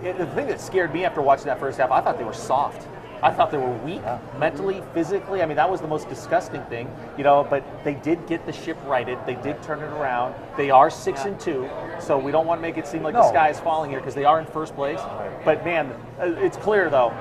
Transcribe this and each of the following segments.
The thing that scared me after watching that first half, I thought they were soft. I thought they were weak, mentally, physically. I mean, that was the most disgusting thing, but they did get the ship righted. They did turn it around. They are 6-2, so we don't want to make it seem like the sky is falling here because they are in first place. But, man, it's clear, though,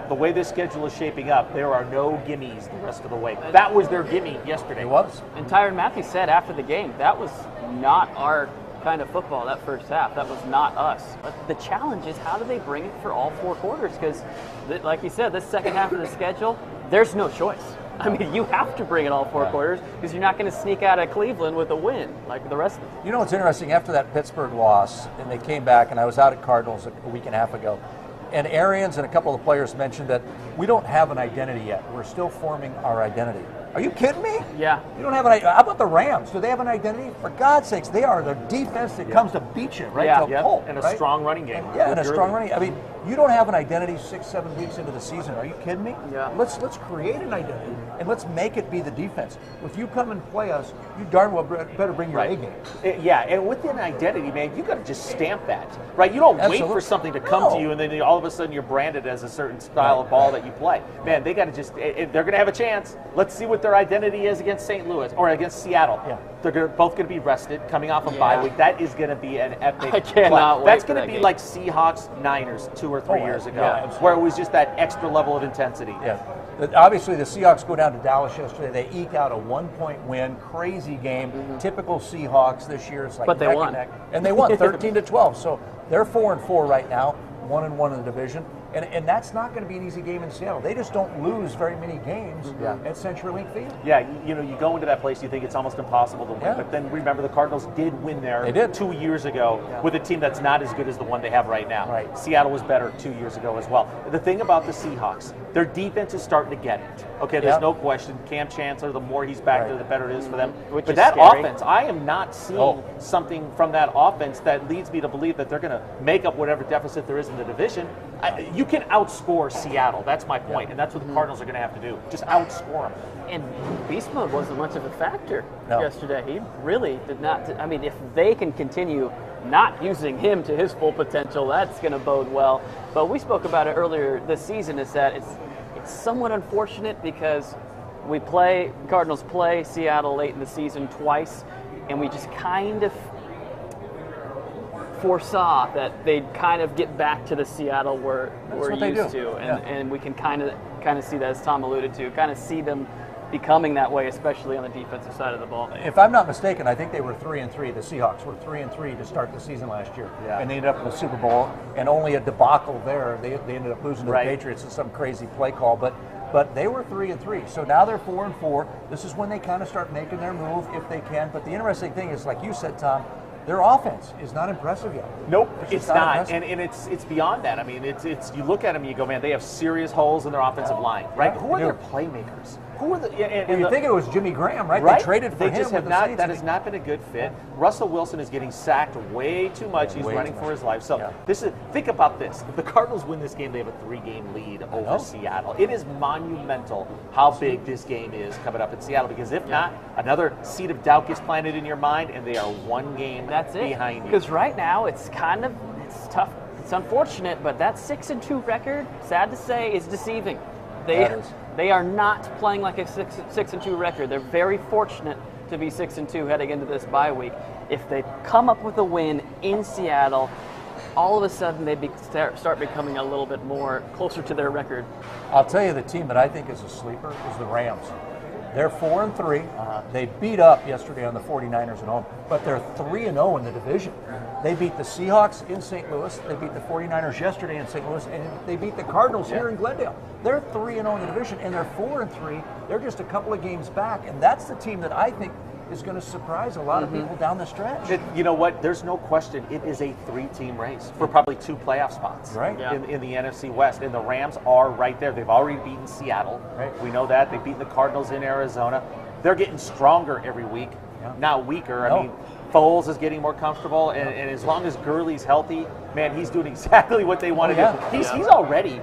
the way this schedule is shaping up, there are no gimmies the rest of the way. That was their gimme yesterday. It was. And Tyrann Matthew said after the game, that was not our kind of football, that first half. That was not us. But the challenge is, how do they bring it for all 4 quarters? Because, like you said, this second half of the schedule, there's no choice. I mean, you have to bring it all 4 quarters because you're not going to sneak out of Cleveland with a win like the rest of them. You know what's interesting? After that Pittsburgh loss, and they came back, and I was out at Cardinals a week and a half ago, and Arians and a couple of the players mentioned that we don't have an identity yet. We're still forming our identity. Are you kidding me? Yeah. You don't have an identity. How about the Rams? Do they have an identity? For God's sakes, they are the defense that comes to beat you, right? To a pulp, and a strong running game. And a strong running. I mean, you don't have an identity 6-7 weeks into the season. Are you kidding me? Yeah. Let's create an identity and let's make it be the defense. If you come and play us, you darn well better bring your A game. And with an identity, man, you got to just stamp that, right? You don't wait for something to come to you and then all of a sudden you're branded as a certain style of ball that you play. Man, they got to just. They're going to have a chance. Let's see what their identity is against St. Louis or against Seattle. Yeah. They're both going to be rested, coming off a bye week. That is going to be an epic. I cannot wait. That's going to be like Seahawks Niners 2 or 3 years ago, where it was just that extra level of intensity. Yeah. Obviously, the Seahawks go down to Dallas yesterday. They eke out a 1-point win, crazy game, typical Seahawks this year. It's like but they won, and they won 13-12. So they're 4-4 right now, 1-1 in the division. And that's not going to be an easy game in Seattle. They just don't lose very many games at CenturyLink Field. Yeah, you go into that place, you think it's almost impossible to win. But then remember, the Cardinals did win there 2 years ago with a team that's not as good as the one they have right now. Right. Seattle was better 2 years ago as well. The thing about the Seahawks, their defense is starting to get it. Okay, there's no question. Cam Chancellor, the more he's back there, the better it is for them. But that offense, I am not seeing something from that offense that leads me to believe that they're going to make up whatever deficit there is in the division. You can outscore Seattle. That's my point, and that's what the Cardinals are going to have to do. Just outscore them. And beast mode wasn't much of a factor yesterday. He really did not. I mean, if they can continue not using him to his full potential, that's going to bode well. But we spoke about it earlier this season. Is that it's somewhat unfortunate because Cardinals play Seattle late in the season twice, and we just kind of foresaw that they'd kind of get back to the Seattle we're used to, and we can kind of see that, as Tom alluded to, kind of see them becoming that way, especially on the defensive side of the ball. If I'm not mistaken, I think they were 3-3. The Seahawks were 3-3 to start the season last year, and they ended up in the Super Bowl. And only a debacle there. They ended up losing to the Patriots in some crazy play call, but they were 3-3. So now they're 4-4. This is when they kind of start making their move if they can. But the interesting thing is, like you said, Tom, their offense is not impressive yet. Nope, it's not. And it's beyond that. I mean, it's you look at them and you go, man, they have serious holes in their offensive line, right? Who are their playmakers? Who are the? You think it was Jimmy Graham, right? They traded for him. Just have not. That has not been a good fit. Russell Wilson is getting sacked way too much. He's running for his life. So think about this. If the Cardinals win this game, they have a 3-game lead over Seattle. It is monumental how big this game is coming up in Seattle. Because if not, another seed of doubt gets planted in your mind, and they are 1 game behind you. Because right now it's tough. It's unfortunate, but that 6-2 record, sad to say, is deceiving. They are not playing like a 6-2 record. They're very fortunate to be 6-2 heading into this bye week. If they come up with a win in Seattle, all of a sudden they start becoming a little bit more closer to their record. I'll tell you, the team that I think is a sleeper is the Rams. They're 4-3. They beat up yesterday on the 49ers at home, but they're 3-0 in the division. They beat the Seahawks in St. Louis. They beat the 49ers yesterday in St. Louis, and they beat the Cardinals here in Glendale. They're 3-0 in the division, and they're 4-3. They're just a couple of games back, and that's the team that I think is going to surprise a lot of people down the stretch. You know what? There's no question. It is a 3-team race for probably 2 playoff spots in the NFC West. And the Rams are right there. They've already beaten Seattle. We know that. They've beaten the Cardinals in Arizona. They're getting stronger every week, not weaker. I mean, Foles is getting more comfortable. And as long as Gurley's healthy, man, he's doing exactly what they want to do. He's already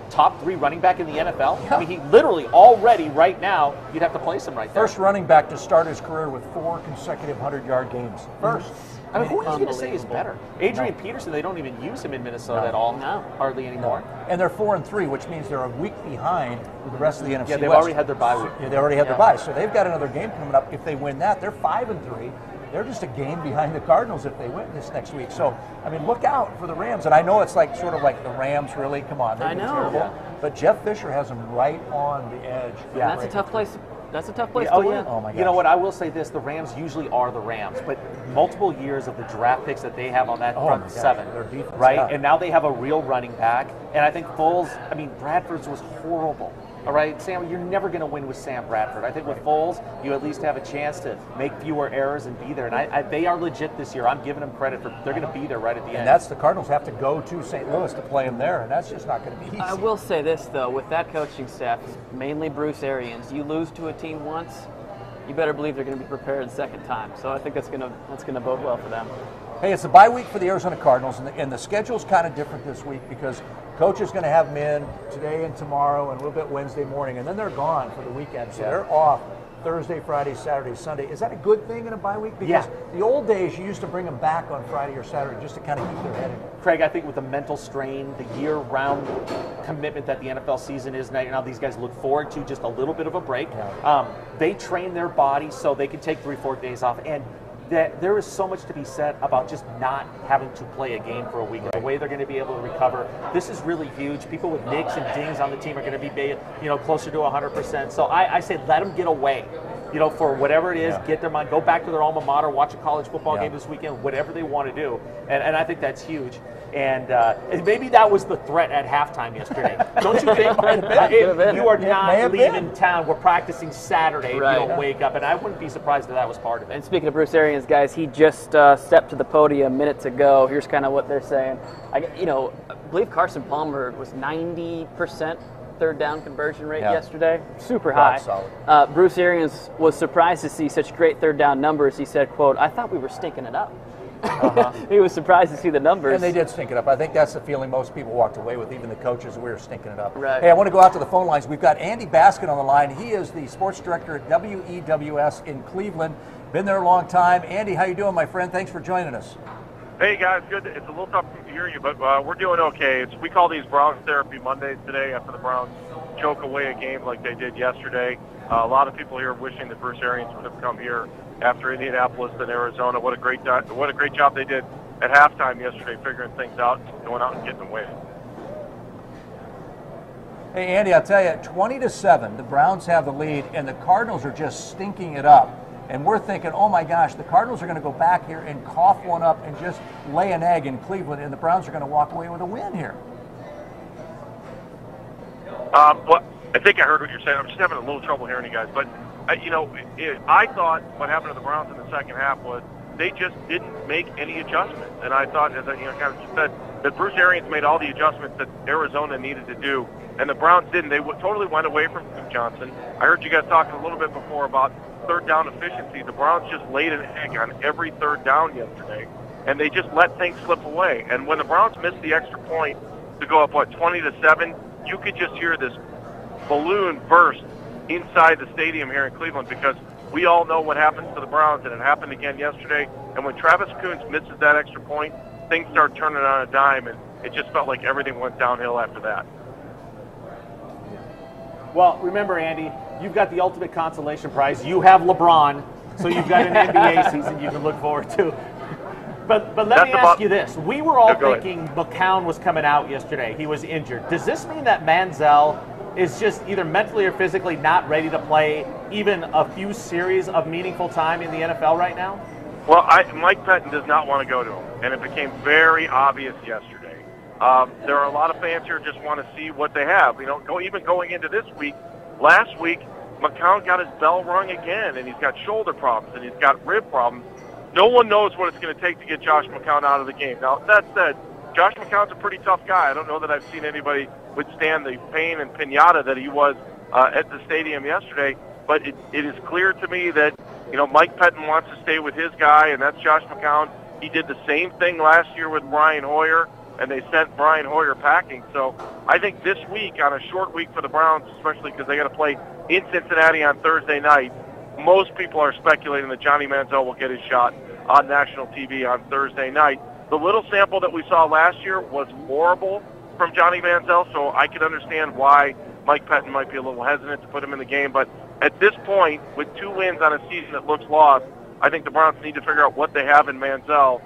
top 3 running back in the NFL. I mean, he literally already right now, you'd have to place him right there. First running back to start his career with 4 consecutive 100-yard games. First. I mean, who are you going to say is better? Adrian Peterson, they don't even use him in Minnesota at all. No. Hardly anymore. No. And they're 4-3, which means they're a week behind with the rest of the NFC Yeah, they've West. already had their bye week. Yeah, they already had their bye. So they've got another game coming up. If they win that, they're 5-3. They're just a game behind the Cardinals if they win this next week. So, I mean, look out for the Rams. And I know it's like sort of like the Rams, really. Come on, they've been terrible. Yeah. But Jeff Fisher has them right on the edge. Yeah, that's a tough place. That's a tough place to win. Oh my gosh. You know what? I will say this: the Rams usually are the Rams, but multiple years of the draft picks that they have on that front seven, their defense, right? Yeah. And now they have a real running back. And I think Foles. I mean, Bradford's was horrible. All right, Sam, you're never going to win with Sam Bradford. I think with Foles, you at least have a chance to make fewer errors and be there. And they are legit this year. I'm giving them credit for they're going to be there right at the end. And that's the Cardinals have to go to St. Louis to play them there, and that's just not going to be easy. I will say this, though, with that coaching staff, mainly Bruce Arians, you lose to a team once, you better believe they're going to be prepared the second time. So I think that's going to bode well for them. Hey, it's a bye week for the Arizona Cardinals, and the schedule's kind of different this week because Coach is going to have them in today and tomorrow and a little bit Wednesday morning, and then they're gone for the weekend. So they're off Thursday, Friday, Saturday, Sunday. Is that a good thing in a bye week? Because the old days, you used to bring them back on Friday or Saturday just to kind of keep their head in. Craig, I think with the mental strain, the year-round commitment that the NFL season is now, these guys look forward to just a little bit of a break. Yeah. They train their bodies so they can take 3-4 days off, and that there is so much to be said about just not having to play a game for a week. Right. The way they're going to be able to recover, this is really huge. People with nicks and dings on the team are going to be, closer to 100%. So I say let them get away. For whatever it is, get their mind, go back to their alma mater, watch a college football game this weekend, whatever they want to do. And I think that's huge. And maybe that was the threat at halftime yesterday. Don't you think? You are not leaving town. We're practicing Saturday if you don't wake up. And I wouldn't be surprised if that was part of it. And speaking of Bruce Arians, guys, he just stepped to the podium minutes ago. Here's kind of what they're saying. I believe Carson Palmer was 90% third down conversion rate yesterday. Super high. Solid. Bruce Arians was surprised to see such great third down numbers. He said, quote, "I thought we were stinking it up." He was surprised to see the numbers. And they did stink it up. I think that's the feeling most people walked away with, even the coaches. We were stinking it up. Right. Hey, I want to go out to the phone lines. We've got Andy Baskin on the line. He is the sports director at WEWS in Cleveland. Been there a long time. Andy, how you doing, my friend? Thanks for joining us. Hey, guys. Good. It's a little tough to hear you, but we're doing okay. We call these Browns Therapy Mondays today after the Browns choke away a game like they did yesterday. A lot of people here wishing that Bruce Arians would have come here after Indianapolis and Arizona. What a great job they did at halftime yesterday, figuring things out, going out and getting the win. Hey, Andy, I'll tell you, 20-7, the Browns have the lead, and the Cardinals are just stinking it up. And we're thinking, oh my gosh, the Cardinals are going to go back here and cough one up and just lay an egg in Cleveland, and the Browns are going to walk away with a win here. Well, I think I heard what you're saying. I'm just having a little trouble hearing you guys. But, I thought what happened to the Browns in the second half was they just didn't make any adjustments. And I thought, as I kind of said, that Bruce Arians made all the adjustments that Arizona needed to do, and the Browns didn't. They totally went away from Duke Johnson. I heard you guys talking a little bit before about third down efficiency. The Browns just laid an egg on every third down yesterday, and they just let things slip away. And when the Browns missed the extra point to go up, 20-7, you could just hear this balloon burst inside the stadium here in Cleveland, because we all know what happens to the Browns, and it happened again yesterday. And when Travis Kuntz misses that extra point, things start turning on a dime, and it just felt like everything went downhill after that. Well, remember, Andy, you've got the ultimate consolation prize. You have LeBron, so you've got an NBA season you can look forward to. But let me ask you this. We were all thinking McCown was coming out yesterday. He was injured. Does this mean that Manziel is just either mentally or physically not ready to play even a few series of meaningful time in the NFL right now? Well, Mike Pettin does not want to go to him, and it became very obvious yesterday. There are a lot of fans here who just want to see what they have. Even going into this week, last week, McCown got his bell rung again, and he's got shoulder problems, and he's got rib problems. No one knows what it's going to take to get Josh McCown out of the game. Now, that said, Josh McCown's a pretty tough guy. I don't know that I've seen anybody withstand the pain and pinata that he was at the stadium yesterday, but it is clear to me that, Mike Pettin wants to stay with his guy, and that's Josh McCown. He did the same thing last year with Brian Hoyer, and they sent Brian Hoyer packing. So I think this week, on a short week for the Browns, especially because they got to play in Cincinnati on Thursday night, most people are speculating that Johnny Manziel will get his shot on national TV on Thursday night. The little sample that we saw last year was horrible from Johnny Manziel, so I could understand why Mike Pettin might be a little hesitant to put him in the game. But at this point, with 2 wins on a season that looks lost, I think the Browns need to figure out what they have in Manziel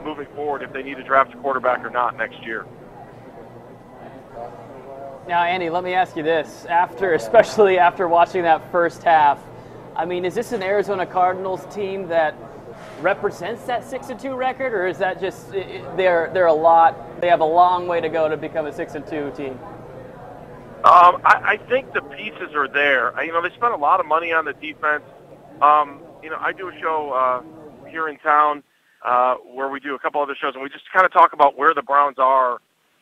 moving forward if they need to draft a quarterback or not next year. Now, Andy, let me ask you this. Especially after watching that first half, I mean, is this an Arizona Cardinals team that represents that 6-2 record, or is that just they have a long way to go to become a 6-2 team? I think the pieces are there. They spent a lot of money on the defense. I do a show here in town where we do a couple other shows, and we just kind of talk about where the Browns are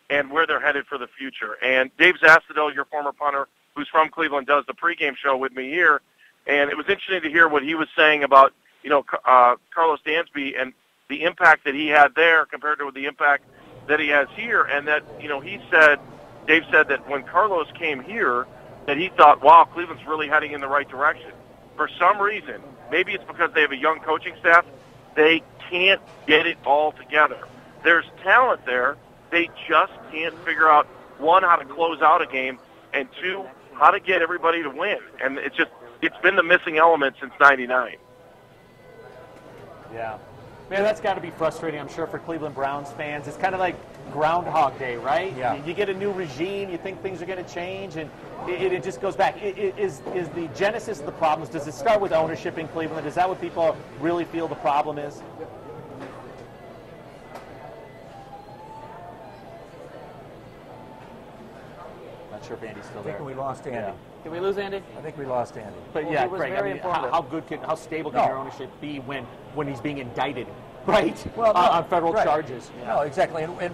and where they're headed for the future. And Dave Zastudel, your former punter, who's from Cleveland, does the pregame show with me here. And it was interesting to hear what he was saying about, Carlos Dansby and the impact that he had there compared to the impact that he has here. And that, Dave said that when Carlos came here, that he thought, wow, Cleveland's really heading in the right direction. For some reason, maybe it's because they have a young coaching staff, they can't get it all together. There's talent there. They just can't figure out, 1, how to close out a game, and 2, how to get everybody to win. And it's been the missing element since '99. Yeah. Man, that's got to be frustrating, I'm sure, for Cleveland Browns fans. It's kind of like Groundhog Day, right? Yeah. You get a new regime, you think things are going to change, and it just goes back. Is the genesis of the problems, does it start with ownership in Cleveland? Is that what people really feel the problem is? Not sure if Andy's still there. I think we lost Andy. Yeah. Did we lose Andy? I think we lost Andy. But yeah, was Craig, very informative. how stable can your ownership be when he's being indicted, right? Well, on federal right. charges. Yeah. No, exactly. And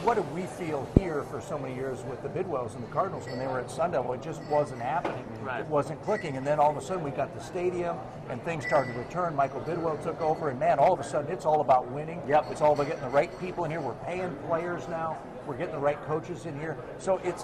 what did we feel here for so many years with the Bidwells and the Cardinals when they were at Sun Devil? It just wasn't happening. Right. It wasn't clicking. And then all of a sudden we got the stadium and things started to return. Michael Bidwell took over, and man, all of a sudden it's all about winning. Yep. It's all about getting the right people in here. We're paying players now. We're getting the right coaches in here. So it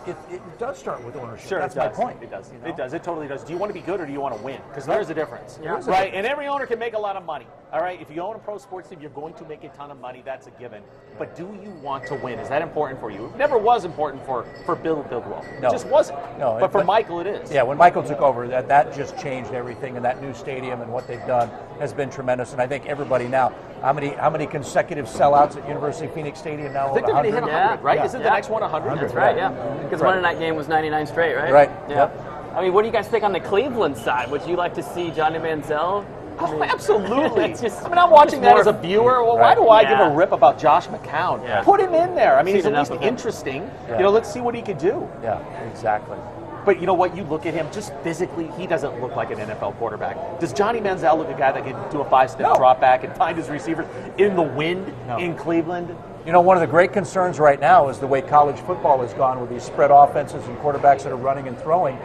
does start with ownership. Sure, That's it does. my point. It does. You know? It does. It totally does. Do you want to be good or do you want to win? Because there's a difference. Yeah. Right? And every owner can make a lot of money. All right? If you own a pro sports team, you're going to make a ton of money. That's a given. But do you want to win? Is that important for you? It never was important for Bill Bidwell. No. It just wasn't. No, but for Michael, it is. Yeah, when Michael took over, that just changed everything, and that new stadium and what they've done has been tremendous. And I think everybody now, how many consecutive sellouts at University of Phoenix Stadium now? I think they're going to hit 100, right? Yeah. Isn't the next one 100? That's right, yeah. Because the Monday night game was 99 straight, right? Right. Yeah. Yep. I mean, what do you guys think on the Cleveland side? Would you like to see Johnny Manziel? Oh, absolutely. It's just, I'm watching that as a viewer. Well, why do I give a rip about Josh McCown? Yeah. Put him in there. I mean, he's at enough least of him. interesting. Yeah. Let's see what he could do. Yeah, exactly. But you know what? You look at him, just physically, he doesn't look like an NFL quarterback. Does Johnny Manziel look a guy that can do a 5-step drop back and find his receivers in the wind in Cleveland? One of the great concerns right now is the way college football has gone with these spread offenses and quarterbacks that are running and throwing.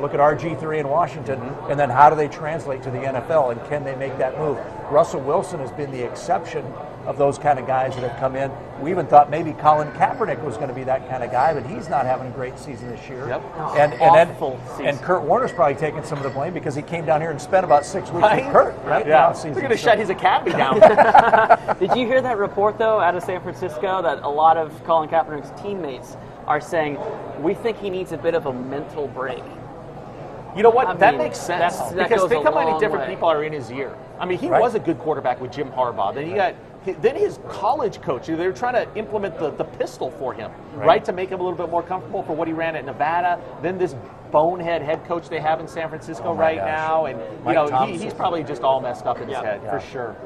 Look at RG3 in Washington, and then how do they translate to the NFL, and can they make that move? Russell Wilson has been the exception of those kind of guys that have come in. We even thought maybe Colin Kaepernick was going to be that kind of guy, but he's not having a great season this year. Yep. And Kurt Warner's probably taking some of the blame because he came down here and spent about 6 weeks with Kurt. Right? Yeah. They're going to shut his academy down. Did you hear that report, though, out of San Francisco, that a lot of Colin Kaepernick's teammates are saying, we think he needs a bit of a mental break? You know what? That makes sense. That because goes think a how many long different way. people are in his ear. I mean, he was a good quarterback with Jim Harbaugh. Then his college coach, they were trying to implement the pistol for him, right? To make him a little bit more comfortable for what he ran at Nevada. Then this bonehead head coach they have in San Francisco now. And, he's probably just all messed up in his head, for sure.